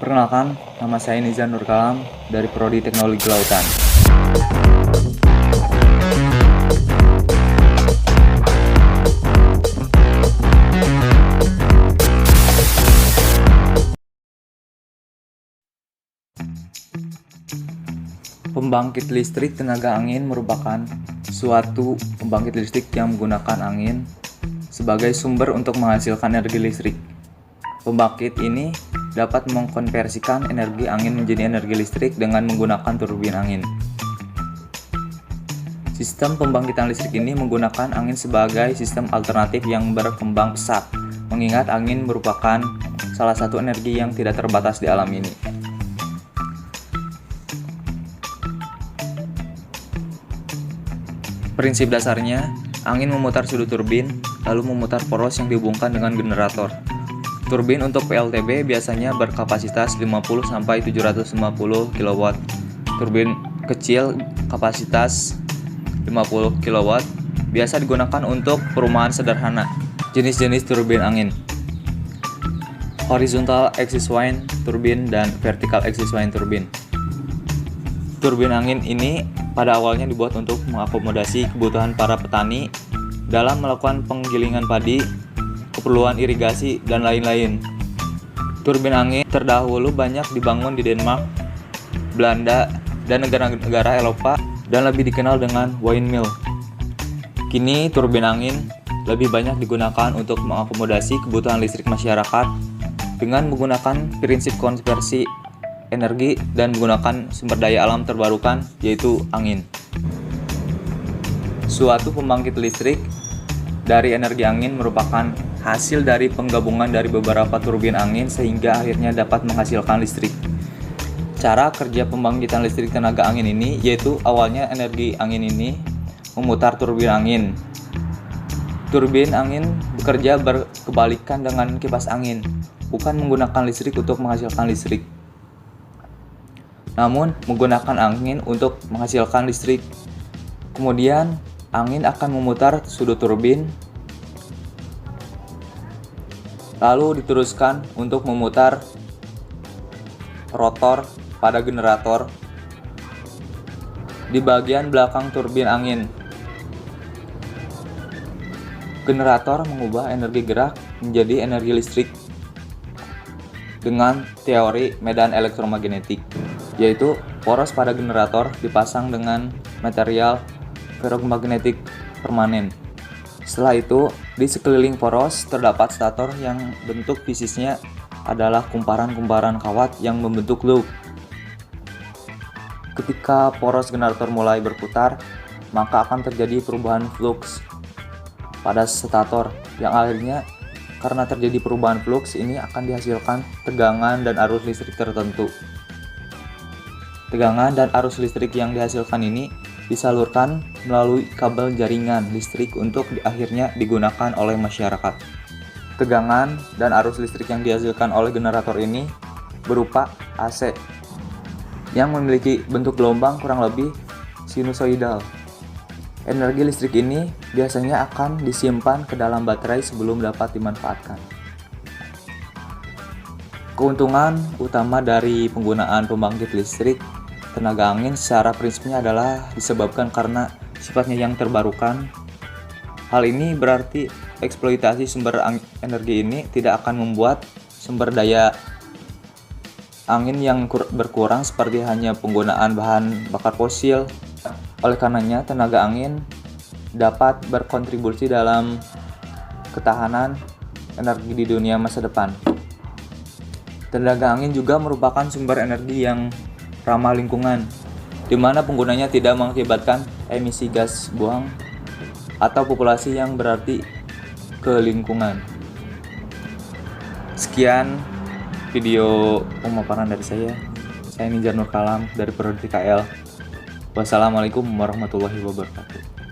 Perkenalkan, nama saya Nizar Nurkalam dari Prodi Teknologi Kelautan. Pembangkit listrik tenaga angin merupakan suatu pembangkit listrik yang menggunakan angin sebagai sumber untuk menghasilkan energi listrik. Pembangkit ini dapat mengkonversikan energi angin menjadi energi listrik dengan menggunakan turbin angin. Sistem pembangkitan listrik ini menggunakan angin sebagai sistem alternatif yang berkembang pesat, mengingat angin merupakan salah satu energi yang tidak terbatas di alam ini. Prinsip dasarnya, angin memutar sudut turbin, lalu memutar poros yang dihubungkan dengan generator. Turbin untuk PLTB biasanya berkapasitas 50-750 kW. Turbin kecil kapasitas 50 kW biasa digunakan untuk perumahan sederhana. Jenis-jenis turbin angin: horizontal axis wind turbin dan vertical axis wind turbin. Turbin angin ini pada awalnya dibuat untuk mengakomodasi kebutuhan para petani dalam melakukan penggilingan padi, keperluan irigasi, dan lain-lain. Turbin angin terdahulu banyak dibangun di Denmark, Belanda, dan negara-negara Eropa dan lebih dikenal dengan windmill. Kini turbin angin lebih banyak digunakan untuk mengakomodasi kebutuhan listrik masyarakat dengan menggunakan prinsip konversi energi dan menggunakan sumber daya alam terbarukan, yaitu angin. Suatu pembangkit listrik dari energi angin merupakan hasil dari penggabungan dari beberapa turbin angin sehingga akhirnya dapat menghasilkan listrik. Cara kerja pembangkitan listrik tenaga angin ini yaitu awalnya energi angin ini memutar turbin angin. Turbin angin bekerja berkebalikan dengan kipas angin, bukan menggunakan listrik untuk menghasilkan listrik, namun menggunakan angin untuk menghasilkan listrik. Kemudian angin akan memutar sudut turbin, lalu diteruskan untuk memutar rotor pada generator di bagian belakang turbin angin. Generator mengubah energi gerak menjadi energi listrik dengan teori medan elektromagnetik, yaitu poros pada generator dipasang dengan material ferromagnetik permanen. Setelah itu, di sekeliling poros terdapat stator yang bentuk fisiknya adalah kumparan-kumparan kawat yang membentuk loop. Ketika poros generator mulai berputar, maka akan terjadi perubahan flux pada stator yang akhirnya karena terjadi perubahan flux ini akan dihasilkan tegangan dan arus listrik tertentu. Tegangan dan arus listrik yang dihasilkan ini disalurkan melalui kabel jaringan listrik untuk akhirnya digunakan oleh masyarakat. Tegangan dan arus listrik yang dihasilkan oleh generator ini berupa AC yang memiliki bentuk gelombang kurang lebih sinusoidal. Energi listrik ini biasanya akan disimpan ke dalam baterai sebelum dapat dimanfaatkan. Keuntungan utama dari penggunaan pembangkit listrik tenaga angin secara prinsipnya adalah disebabkan karena sifatnya yang terbarukan. Hal ini berarti eksploitasi sumber energi ini tidak akan membuat sumber daya angin yang berkurang seperti hanya penggunaan bahan bakar fosil. Oleh karenanya, tenaga angin dapat berkontribusi dalam ketahanan energi di dunia masa depan. Tenaga angin juga merupakan sumber energi yang ramah lingkungan, di mana penggunanya tidak mengakibatkan emisi gas buang atau populasi yang berarti ke lingkungan. Sekian video pemaparan dari saya. Saya Nizar Nurkalam dari Prodi TKL. Wassalamualaikum warahmatullahi wabarakatuh.